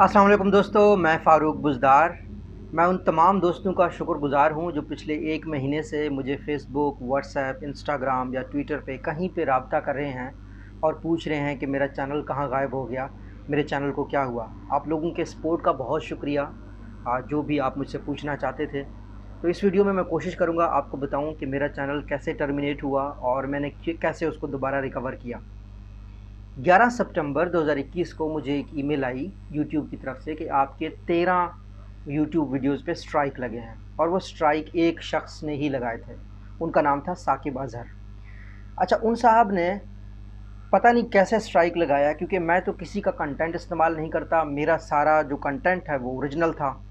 अस्सलाम वालेकुम दोस्तों, मैं फ़ारूक बुज़दार। मैं उन तमाम दोस्तों का शुक्रगुज़ार हूँ जो पिछले 1 महीने से मुझे फ़ेसबुक, व्हाट्सएप, इंस्टाग्राम या ट्विटर पे कहीं पे राब्ता कर रहे हैं और पूछ रहे हैं कि मेरा चैनल कहाँ गायब हो गया, मेरे चैनल को क्या हुआ। आप लोगों के सपोर्ट का बहुत शुक्रिया, जो भी आप मुझसे पूछना चाहते थे। तो इस वीडियो में मैं कोशिश करूँगा आपको बताऊँ कि मेरा चैनल कैसे टर्मिनेट हुआ और मैंने कैसे उसको दोबारा रिकवर किया। 11 सितंबर 2021 को मुझे एक ईमेल आई यूट्यूब की तरफ से कि आपके 13 यूट्यूब वीडियोस पे स्ट्राइक लगे हैं, और वो स्ट्राइक एक शख्स ने ही लगाए थे। उनका नाम था साकिब अज़हर। अच्छा, उन साहब ने पता नहीं कैसे स्ट्राइक लगाया, क्योंकि मैं तो किसी का कंटेंट इस्तेमाल नहीं करता, मेरा सारा जो कंटेंट है वो ओरिजिनल था।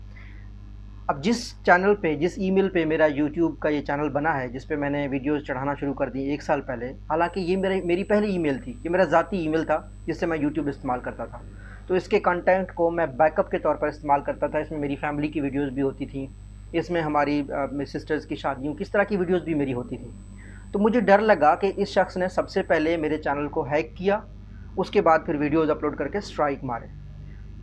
अब जिस चैनल पे, जिस ईमेल पे मेरा यूट्यूब का ये चैनल बना है, जिस पे मैंने वीडियोस चढ़ाना शुरू कर दी 1 साल पहले, हालांकि ये मेरी पहली ईमेल थी, ये मेरा ज़ाती ईमेल था जिससे मैं यूट्यूब इस्तेमाल करता था। तो इसके कंटेंट को मैं बैकअप के तौर पर इस्तेमाल करता था। इसमें मेरी फैमिली की वीडियोज़ भी होती थी, इसमें हमारी सिस्टर्स की शादियों, किस तरह की वीडियोज़ भी मेरी होती थी। तो मुझे डर लगा कि इस शख्स ने सबसे पहले मेरे चैनल को हैक किया, उसके बाद फिर वीडियोज़ अपलोड करके स्ट्राइक मारे।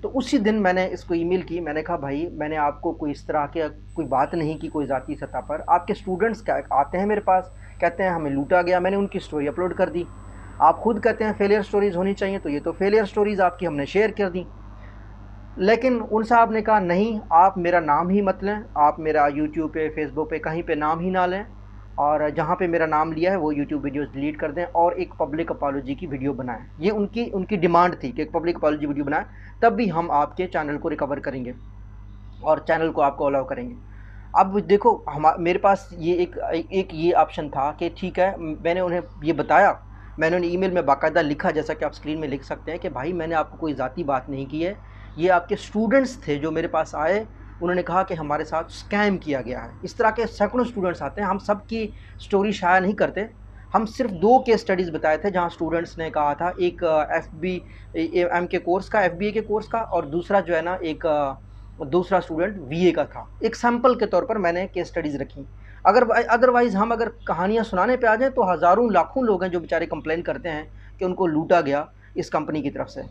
तो उसी दिन मैंने इसको ईमेल की, मैंने कहा भाई, मैंने आपको कोई इस तरह के कोई बात नहीं की कोई ज़ाती सतह पर। आपके स्टूडेंट्स क्या आते हैं मेरे पास, कहते हैं हमें लूटा गया, मैंने उनकी स्टोरी अपलोड कर दी। आप खुद कहते हैं फेलियर स्टोरीज़ होनी चाहिए, तो ये तो फेलियर स्टोरीज़ आपकी हमने शेयर कर दी। लेकिन उन साहब ने कहा नहीं, आप मेरा नाम ही मत लें, आप मेरा यूट्यूब पे, फेसबुक पे कहीं पे नाम ही ना लें, और जहाँ पे मेरा नाम लिया है वो यूट्यूब वीडियोस डिलीट कर दें और एक पब्लिक अपॉलॉजी की वीडियो बनाएं। ये उनकी डिमांड थी कि एक पब्लिक अपॉलॉजी वीडियो बनाएं, तब भी हम आपके चैनल को रिकवर करेंगे और चैनल को आपको अलाउ करेंगे। अब देखो, मेरे पास ये एक ये ऑप्शन था कि ठीक है, मैंने उन्हें ये बताया, मैंने उन्हें ईमेल में बाकायदा लिखा, जैसा कि आप स्क्रीन में लिख सकते हैं कि भाई मैंने आपको कोई ज़ाती बात नहीं की है, ये आपके स्टूडेंट्स थे जो मेरे पास आए, उन्होंने कहा कि हमारे साथ स्कैम किया गया है। इस तरह के सैकड़ों स्टूडेंट्स आते हैं, हम सब की स्टोरी शाया नहीं करते। हम सिर्फ 2 केस स्टडीज़ बताए थे जहाँ स्टूडेंट्स ने कहा था, एक FBM के कोर्स का, FBA के कोर्स का, और दूसरा जो है ना, एक दूसरा स्टूडेंट VA का था। एक सैम्पल के तौर पर मैंने केस स्टडीज़ रखी। अदरवाइज़ हम अगर कहानियाँ सुनाने पे आ जाएँ तो हज़ारों लाखों लोग हैं जो बेचारे कंप्लेन करते हैं कि उनको लूटा गया इस कंपनी की तरफ से।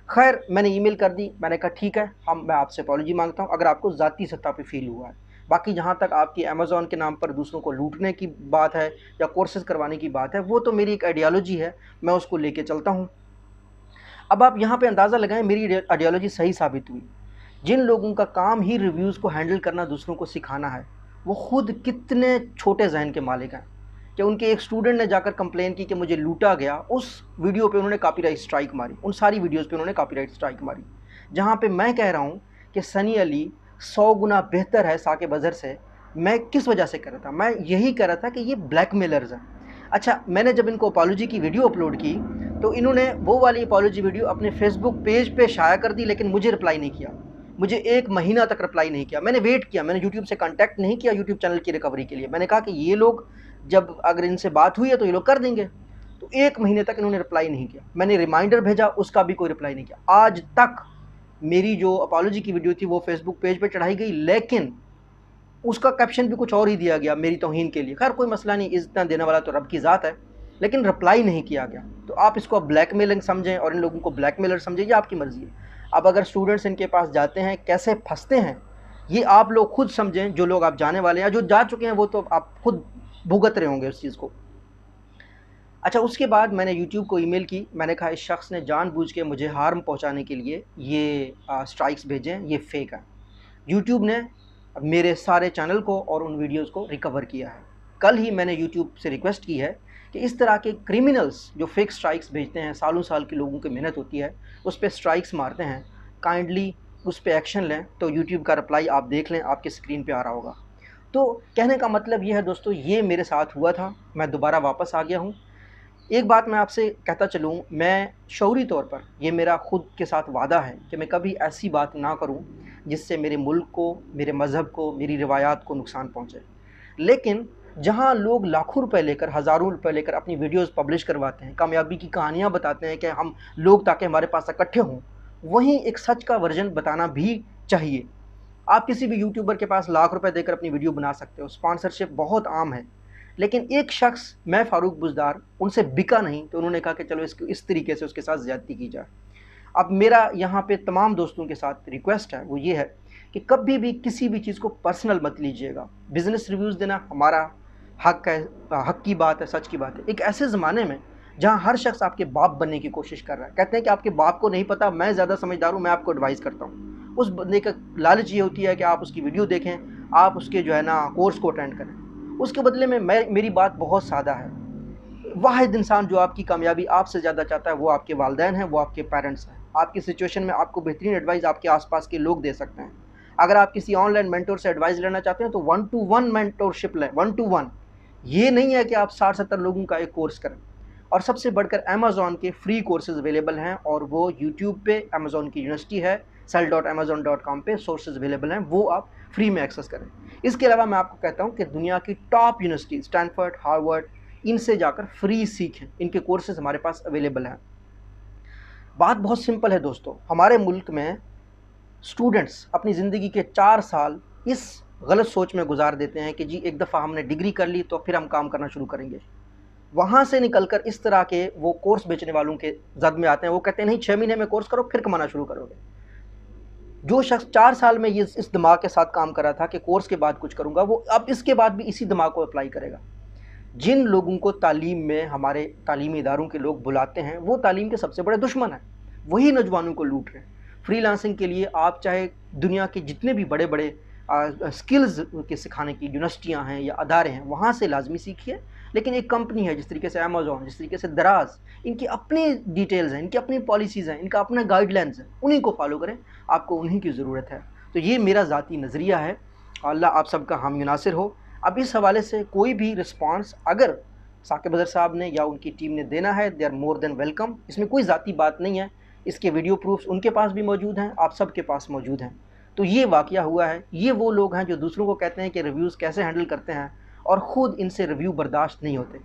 खैर, मैंने ईमेल कर दी, मैंने कहा ठीक है, मैं आपसे अपॉलॉजी मांगता हूँ अगर आपको ज़ाती सतह पे फ़ील हुआ है। बाकी जहाँ तक आपकी अमेज़न के नाम पर दूसरों को लूटने की बात है या कोर्सेज़ करवाने की बात है, वो तो मेरी एक आइडियोलॉजी है, मैं उसको लेके चलता हूँ। अब आप यहाँ पे अंदाज़ा लगाएं, मेरी आइडियोलॉजी सही साबित हुई। जिन लोगों का काम ही रिव्यूज़ को हैंडल करना, दूसरों को सिखाना है, वो खुद कितने छोटे जहन के मालिक हैं कि उनके एक स्टूडेंट ने जाकर कंप्लेन की कि मुझे लूटा गया, उस वीडियो पे उन्होंने कॉपीराइट स्ट्राइक मारी, उन सारी वीडियोज़ पे उन्होंने कॉपीराइट स्ट्राइक मारी। जहाँ पे मैं कह रहा हूँ कि सनी अली 100 गुना बेहतर है साकिब अज़हर से। मैं किस वजह से कह रहा था, मैं यही कह रहा था कि ये ब्लैकमेलर्स हैं। अच्छा, मैंने जब इनको अपॉलॉजी की वीडियो अपलोड की तो इन्होंने वो वाली अपॉलॉजी वीडियो अपने फेसबुक पेज पे शाया कर दी, लेकिन मुझे रिप्लाई नहीं किया। मुझे 1 महीना तक रिप्लाई नहीं किया। मैंने वेट किया, मैंने यूट्यूब से कांटेक्ट नहीं किया यूट्यूब चैनल की रिकवरी के लिए। मैंने कहा कि ये लोग, जब अगर इनसे बात हुई है तो ये लोग कर देंगे। तो 1 महीने तक इन्होंने रिप्लाई नहीं किया। मैंने रिमाइंडर भेजा, उसका भी कोई रिप्लाई नहीं किया। आज तक मेरी जो अपॉलॉजी की वीडियो थी वो फेसबुक पेज पे चढ़ाई गई, लेकिन उसका कैप्शन भी कुछ और ही दिया गया मेरी तौहीन के लिए। खैर कोई मसला नहीं, इज़्ज़त देने वाला तो रब की ज़ात है, लेकिन रिप्लाई नहीं किया गया। तो आप इसको ब्लैकमेलिंग समझें और इन लोगों को ब्लैकमेलर समझें, ये आपकी मर्ज़ी है। अब अगर स्टूडेंट्स इनके पास जाते हैं, कैसे फंसते हैं, ये आप लोग खुद समझें। जो लोग आप जाने वाले हैं, जो जा चुके हैं, वो तो आप खुद भुगत रहे होंगे उस चीज़ को। अच्छा, उसके बाद मैंने यूट्यूब को ईमेल की, मैंने कहा इस शख्स ने जानबूझ के मुझे हार्म पहुंचाने के लिए ये स्ट्राइक्स भेजे हैं, ये फेक है। यूट्यूब ने मेरे सारे चैनल को और उन वीडियोस को रिकवर किया है। कल ही मैंने यूट्यूब से रिक्वेस्ट की है कि इस तरह के क्रिमिनल्स जो फेक स्ट्राइक्स भेजते हैं, सालों साल के लोगों की मेहनत होती है, उस पर स्ट्राइक्स मारते हैं, काइंडली उस पर एक्शन लें। तो यूट्यूब का रिप्लाई आप देख लें, आपके स्क्रीन पे आ रहा होगा। तो कहने का मतलब ये है दोस्तों, ये मेरे साथ हुआ था, मैं दोबारा वापस आ गया हूँ। एक बात मैं आपसे कहता चलूँ, मैं शऊरी तौर पर, ये मेरा खुद के साथ वादा है कि मैं कभी ऐसी बात ना करूँ जिससे मेरे मुल्क को, मेरे मज़हब को, मेरी रिवायात को नुकसान पहुँचे। लेकिन जहाँ लोग लाखों रुपए लेकर, हज़ारों रुपए लेकर अपनी वीडियोस पब्लिश करवाते हैं, कामयाबी की कहानियाँ बताते हैं कि हम लोग ताकि हमारे पास इकट्ठे हों, वहीं एक सच का वर्जन बताना भी चाहिए। आप किसी भी यूट्यूबर के पास लाख रुपए देकर अपनी वीडियो बना सकते हो, स्पॉन्सरशिप बहुत आम है। लेकिन एक शख्स, मैं फ़ारूक बुज़दार, उनसे बिका नहीं, तो उन्होंने कहा कि चलो इस तरीके से उसके साथ ज़्यादती की जाए। اب میرا یہاں پہ تمام دوستوں کے ساتھ ریکویسٹ ہے، وہ یہ ہے کہ کبھی بھی کسی بھی چیز کو پرسنل مت لیجئے گا۔ بزنس ریویوز دینا ہمارا حق ہے، حق کی بات ہے، سچ کی بات ہے۔ ایک ایسے زمانے میں جہاں ہر شخص آپ کے باپ بننے کی کوشش کر رہا ہے، کہتے ہیں کہ آپ کے باپ کو نہیں پتا، میں زیادہ سمجھدار ہوں، میں آپ کو ایڈوائز کرتا ہوں، اس بندے کا لالچ یہ ہوتی ہے کہ آپ اس کی ویڈیو دیکھیں، آپ اس کے جو ہے نا کورس کو اٹینڈ کریں۔ اس کے بدلے میں میری بات بہت سادہ ہے، واحد انسان جو آپ کی کامیابی آپ سے زیادہ چاہتا ہے وہ آپ کے والدین ہیں، وہ آپ کے پیرنٹس ہیں۔ آپ کی سچویشن میں آپ کو بہترین ایڈوائز آپ کے آس پاس کے لوگ دے سکتے ہیں۔ اگر آپ کسی آن لائن مینٹور سے ایڈوائز لینا چاہتے ہیں تو 1-to-1 مینٹورشپ لیں، 1-to-1۔ یہ نہیں ہے کہ آپ 60-70 لوگوں کا ایک کورس کریں۔ اور سب سے بڑھ کر امیزون کے فری کورسز اویلیبل ہیں، اور وہ یوٹیوب پہ امیزون کی یونیورسٹی ہے sell.amazon.com پہ سورسز اویلیبل ہیں، وہ آپ فری میں ایکسس کریں۔ اس کے علاوہ میں آپ کو کہتا ہوں کہ دنیا کی ٹاپ یونیورسٹی اسٹینفورڈ، ہارورڈ، ان سے جا کر فری سیکھیں، ان کے کورسز ہمارے پاس اویلیبل ہیں۔ بات بہت سمپل ہے دوستو، ہمارے ملک میں اسٹوڈنٹس اپنی زندگی کے 4 سال اس غلط سوچ میں گزار دیتے ہیں کہ جی ایک دفعہ ہم نے ڈگری کر لی تو پھر ہم کام کرنا شروع کریں گے۔ وہاں سے نکل کر اس طرح کے وہ کورس بیچنے والوں کے زد میں آتے ہیں، وہ کہتے ہیں نہیں 6 مہینے میں کورس کرو پھر کمانا شروع کرو گے۔ جو شخص 4 سال میں یہ اس دماغ کے ساتھ کام کر رہا تھا کہ کورس کے بعد کچھ کروں گا، وہ اب اس کے بعد بھی اسی دماغ کو اپلائی کرے گا۔ جن لوگوں کو تعلیم میں ہمارے تعلیمی اداروں کے لوگ بلاتے ہیں وہ تعلیم کے سب سے بڑے دشمن ہیں، وہی نوجوانوں کو لوٹ رہے ہیں۔ فری لانسنگ کے لیے آپ چاہے دنیا کے جتنے بھی بڑے بڑے سکلز کے سکھانے کی یونیورسٹیاں ہیں یا ادارے ہیں وہاں سے لازمی سیکھیے، لیکن ایک کمپنی ہے جس طریقے سے امیزون، جس طریقے سے دراز، ان کی اپنی ڈیٹیلز ہیں، ان کی اپنی پالیسیز ہیں، ان کا اپنا گائیڈ لائنز ہیں، انہیں کو فالو کریں، آپ کو انہیں کی ضرورت ہے۔ تو یہ میرا ذاتی نظریہ ہے، اللہ آپ سب کا حامی ناصر ہو۔ اب اس حوالے سے کوئی بھی رسپانس اگر ثاقب اظہر صاحب نے یا ان کی ٹیم نے دینا ہے، they are more than welcome. اس میں کوئی ذاتی بات نہیں ہے، اس کے ویڈیو پروفز ان کے پاس بھی موجود ہیں، آپ سب کے پاس موجود ہیں۔ تو یہ واقعہ ہوا ہے، یہ وہ لوگ ہیں جو دوسروں کو کہتے ہیں کہ ریویوز کیسے ہینڈل کرتے ہیں اور خود ان سے ریویو برداشت نہیں ہوتے۔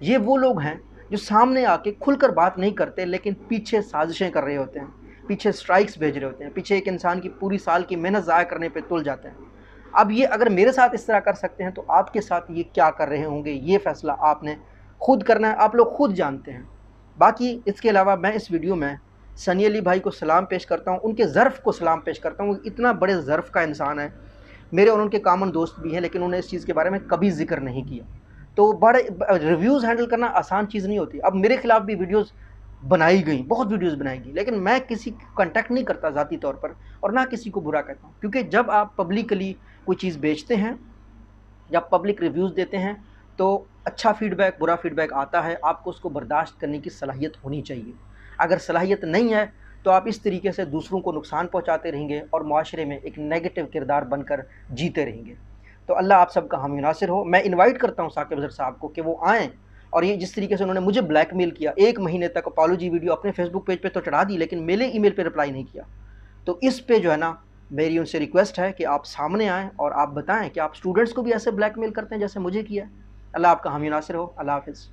یہ وہ لوگ ہیں جو سامنے آ کے کھل کر بات نہیں کرتے لیکن پیچھے سازشیں کر رہے ہوتے ہیں، پیچھے سٹرائکس بھیج رہے ہوتے ہیں، پیچھے ایک انسان کی پوری سال کی محنت ضائع کرنے پہ تل جاتے ہیں۔ اب یہ اگر میرے ساتھ اس طرح کر سکتے ہیں تو آپ کے ساتھ یہ کیا کر رہے ہوں گے، یہ فیصلہ آپ نے خود کرنا ہے، آپ لوگ خود جانتے ہیں۔ باقی اس کے علاوہ میں اس ویڈیو میں سنی علی بھائی کو سلام پیش کرتا ہوں، ان کے ظرف کو سلام پیش کرتا ہوں، وہ اتنا بڑے ظرف کا انسان ہے، میرے اور ان کے کامن دوست بھی ہیں، لیکن انہوں نے اس چیز کے بارے میں کبھی ذکر نہیں کیا۔ تو بڑے ریویوز ہینڈل کرنا آسان چیز نہیں ہوتی۔ اب میرے خلاف بھی ویڈیوز بنائی گئیں، بہت ویڈیوز بنائی گئی، لیکن میں کسی کو کنٹیکٹ نہیں کرتا ذاتی طور پر، اور نہ کسی کو برا کہتا ہوں، کیونکہ جب آپ پبلکلی کوئی چیز بیچتے ہیں، جب پبلک ریویوز دیتے ہیں تو اچھا فیڈ بیک، برا فیڈ بیک آتا ہے، آپ کو اس کو برداشت کرنے کی صلاحیت ہونی چاہیے۔ اگر صلاحیت نہیں ہے تو آپ اس طریقے سے دوسروں کو نقصان پہنچاتے رہیں گے اور معاشرے میں ایک نیگیٹو کردار بن کر جیتے رہیں گے۔ تو اللہ آپ سب کا حامی ناصر ہو۔ میں انوائٹ کرتا ہوں ثاقب اظہر صاحب کو کہ وہ آئیں، اور یہ جس طریقے سے انہوں نے مجھے بلیک میل کیا، 1 مہینے تک اپالوجی ویڈیو اپنے فیس بک پیج پہ تو چڑھا دی لیکن میرے ای میل پہ رپلائی نہیں کیا، تو اس پہ جو ہے نا میری ان سے ریکویسٹ ہے کہ آپ سامنے آئیں اور آپ بتائیں کہ آپ اسٹوڈنٹس کو بھی ایسے بلیک میل کرتے ہیں جیسے مجھے کیا ہے۔ اللہ آپ کا حامی ناصر ہو۔ اللہ حافظ۔